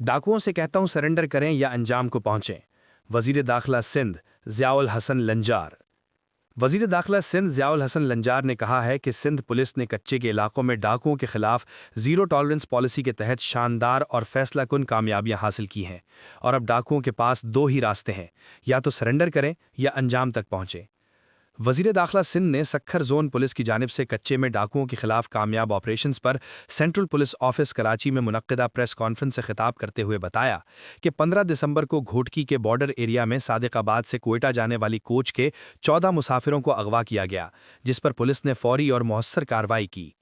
डाकुओं से कहता हूं सरेंडर करें या अंजाम को पहुंचें। वजीर दाखिला सिंध ज़ियाउल हसन लंजार। वजीर दाखिला सिंध ज़ियाउल हसन लंजार ने कहा है कि सिंध पुलिस ने कच्चे के इलाकों में डाकुओं के खिलाफ जीरो टॉलरेंस पॉलिसी के तहत शानदार और फैसलाकुन कामयाबियां हासिल की हैं और अब डाकुओं के पास दो ही रास्ते हैं, या तो सरेंडर करें या अंजाम तक पहुंचें। वजीर दाखिला सिंध ने सखर जोन पुलिस की जानिब से कच्चे में डाकुओं के खिलाफ कामयाब ऑपरेशंस पर सेंट्रल पुलिस ऑफिस कराची में मुनक्किदा प्रेस कॉन्फ्रेंस से खिताब करते हुए बताया कि 15 दिसंबर को घोटकी के बॉर्डर एरिया में सादिकाबाद से कोयटा जाने वाली कोच के 14 मुसाफिरों को अगवा किया गया, जिस पर पुलिस ने फौरी और मौसर कार्रवाई की।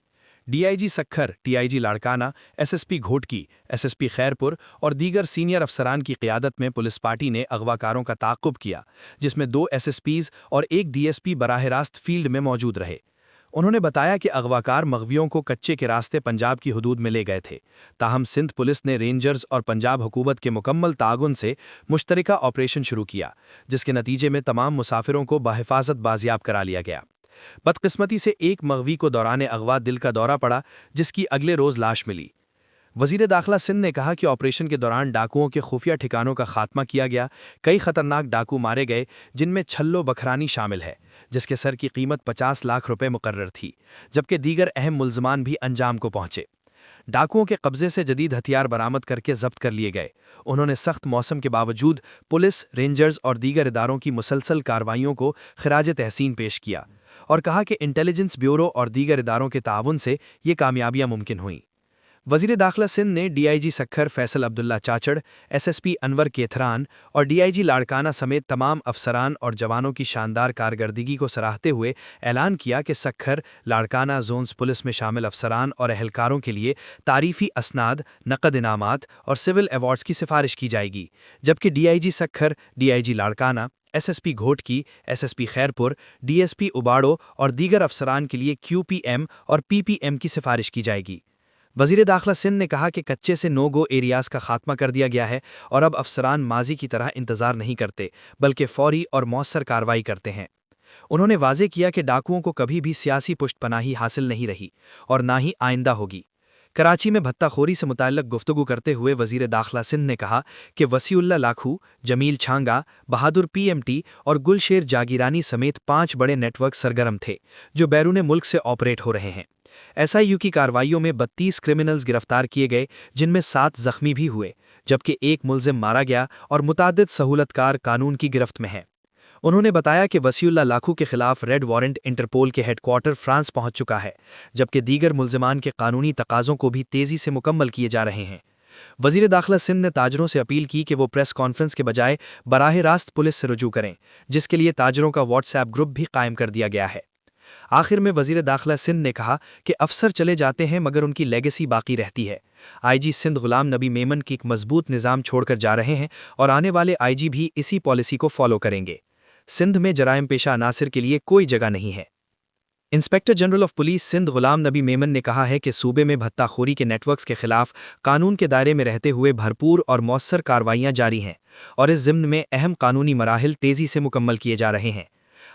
DIG Sukkur, TIG Larkana, SSP Ghotki, SSP Khairpur और दीगर सीनियर अफसरान की क़ियादत में पुलिस पार्टी ने अगवाकारों का ताक़ुब किया, जिसमें 2 एसएसपीज़ और 1 डीएसपी बराह रास्त फील्ड में मौजूद रहे। उन्होंने बताया कि अगवाकार मग़वियों को कच्चे के रास्ते पंजाब की हदूद में ले गए थे, ताहम सिंध पुलिस ने रेंजर्स और पंजाब हुकूमत के मुकम्मल ताउन से मुश्तरका ऑपरेशन शुरू किया, जिसके नतीजे में तमाम मुसाफिरों को बाहिफाजत बाजियाब करा लिया गया। बदकिस्मती से एक मग़वी को दौरान अगवा दिल का दौरा पड़ा, जिसकी अगले रोज़ लाश मिली। वज़ीर दाखिला सिंध ने कहा कि ऑपरेशन के दौरान डाकुओं के खुफिया ठिकानों का खात्मा किया गया। कई खतरनाक डाकू मारे गए, जिनमें छल्लो बखरानी शामिल है, जिसके सर की कीमत 50 लाख रुपए मुकर्रर थी, जबकि दीगर अहम मुल्ज़मान भी अंजाम को पहुंचे। डाकुओं के कब्जे से जदीद हथियार बरामद करके जब्त कर लिए गए। उन्होंने सख्त मौसम के बावजूद पुलिस, रेंजर्स और दीगर इदारों की मुसलसल कार्रवाइयों को खिराज तहसीन पेश किया और कहा कि इंटेलिजेंस ब्यूरो और दीगर इदारों के ताउन से ये कामयाबियां मुमकिन हुईं। वज़ीर दाखिला सिंध ने डीआईजी सखर फैसल अब्दुल्ला चाचड़, एसएसपी अनवर केथरान और डीआईजी लाड़काना समेत तमाम अफसरान और जवानों की शानदार कारकर्दगी को सराहते हुए ऐलान किया कि सखर, लाड़काना जोन्स पुलिस में शामिल अफसरान और अहलकारों के लिए तारीफ़ी असनाद, नकद इनामात और सिविल अवार्ड्स की सिफारिश की जाएगी, जबकि DIG Sukkur, DIG Larkana, SSP Ghotki, SSP Khairpur, DSP Ubauro और दीगर अफसरान के लिए क्यूपीएम और पीपीएम की सिफारिश की जाएगी। वज़ीर दाखिला सिंध ने कहा कि कच्चे से नो गो एरियाज़ का खात्मा कर दिया गया है और अब अफसरान माजी की तरह इंतज़ार नहीं करते, बल्कि फौरी और मौसर कार्रवाई करते हैं। उन्होंने वाज़े किया कि डाकुओं को कभी भी सियासी पुष्टपनाही हासिल नहीं रही और ना ही आइंदा होगी। कराची में भत्ताखोरी से मुताल्लिक़ गुफ्तगू करते हुए वज़ीर दाखिला सिंध ने कहा कि वसीउल्ला लाखू, जमील छांगा, बहादुर पीएमटी और गुलशेर जागीरानी समेत 5 बड़े नेटवर्क सरगर्म थे, जो बैरून मुल्क से ऑपरेट हो रहे हैं। एसआईयू की कार्रवाइयों में 32 क्रिमिनल्स गिरफ्तार किए गए, जिनमें 7 जख्मी भी हुए, जबकि एक मुल्जिम मारा गया और मुतादिद सहूलतकार कानून की गिरफ्त में हैं। उन्होंने बताया कि वसीउल्ला लाखू के खिलाफ रेड वारंट इंटरपोल के हेडक्वार्टर फ्रांस पहुंच चुका है, जबकि दीगर मुल्जिमान के कानूनी तकाज़ों को भी तेज़ी से मुकम्मल किए जा रहे हैं। वज़ीर दाखिला सिंध ने ताजरों से अपील की कि वो प्रेस कॉन्फ्रेंस के बजाय बराह रास्त पुलिस से रुजू करें, जिसके लिए ताजरों का व्हाट्सएप ग्रुप भी कायम कर दिया गया है। आखिर में वज़ीर दाखिला सिंध ने कहा कि अफसर चले जाते हैं मगर उनकी लेगेसी बाकी रहती है। आईजी सिंध गुलाम नबी मेमन की एक मजबूत निज़ाम छोड़कर जा रहे हैं और आने वाले आईजी भी इसी पॉलिसी को फॉलो करेंगे। सिंध में जराइम पेशा अनासिर के लिए कोई जगह नहीं है। Inspector general of police Sindh Ghulam Nabi Memon ने कहा है कि सूबे में भत्ताखोरी के नेटवर्क्स के खिलाफ कानून के दायरे में रहते हुए भरपूर और मौसर कार्रवाइयाँ जारी हैं और इस ज़िम्न में अहम कानूनी मराहिल तेज़ी से मुकम्मल किए जा रहे हैं।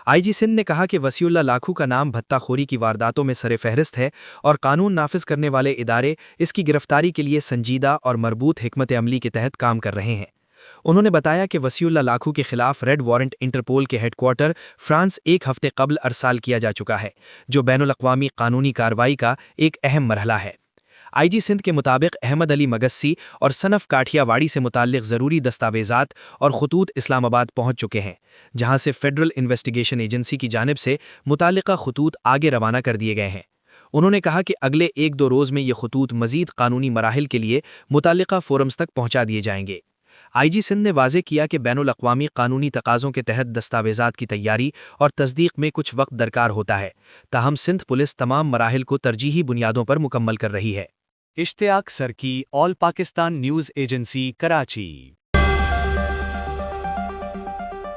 आईजी सिंध ने कहा कि वसीउल्ला लाखू का नाम भत्ताखोरी की वारदातों में सरे फहरिस्त है और कानून नाफिज करने वाले इदारे इसकी गिरफ्तारी के लिए संजीदा और मरबूत हिकमत अमली के तहत काम कर रहे हैं। उन्होंने बताया कि वसीउल्ला लाखू के खिलाफ रेड वारंट इंटरपोल के हेडक्वार्टर फ्रांस 1 हफ्ते कबल अरसाल किया जा चुका है, जो बैनुल-अक़वामी कानूनी कार्रवाई का एक अहम मरहला है। आईजी सिंध के मुताबिक अहमद अली मगस्सी और सनफ काठियावाड़ी से मुताल्लिक़ ज़रूरी दस्तावेज़ात और खतूत इस्लामाबाद पहुंच चुके हैं, जहां से फेडरल इन्वेस्टिगेशन एजेंसी की जानिब से मुताल्लिक़ा खतूत आगे रवाना कर दिए गए हैं। उन्होंने कहा कि अगले 1-2 रोज़ में ये खतूत मज़ीद कानूनी मराहिल के लिए मुताल्लिक़ा फोरम्स तक पहुंचा दिए जाएंगे। आईजी सिंध ने वाज़े किया कि बैनुल-अक़वामी कानूनी तकाज़ों के तहत दस्तावेज़ात की तैयारी और तस्दीक में कुछ वक्त दरकार होता है, ताहम सिंध पुलिस तमाम मराहिल को तरजीही बुनियादों पर मुकम्मल कर रही है। इश्तियाक सरकी, all Pakistan news agency, Karachi.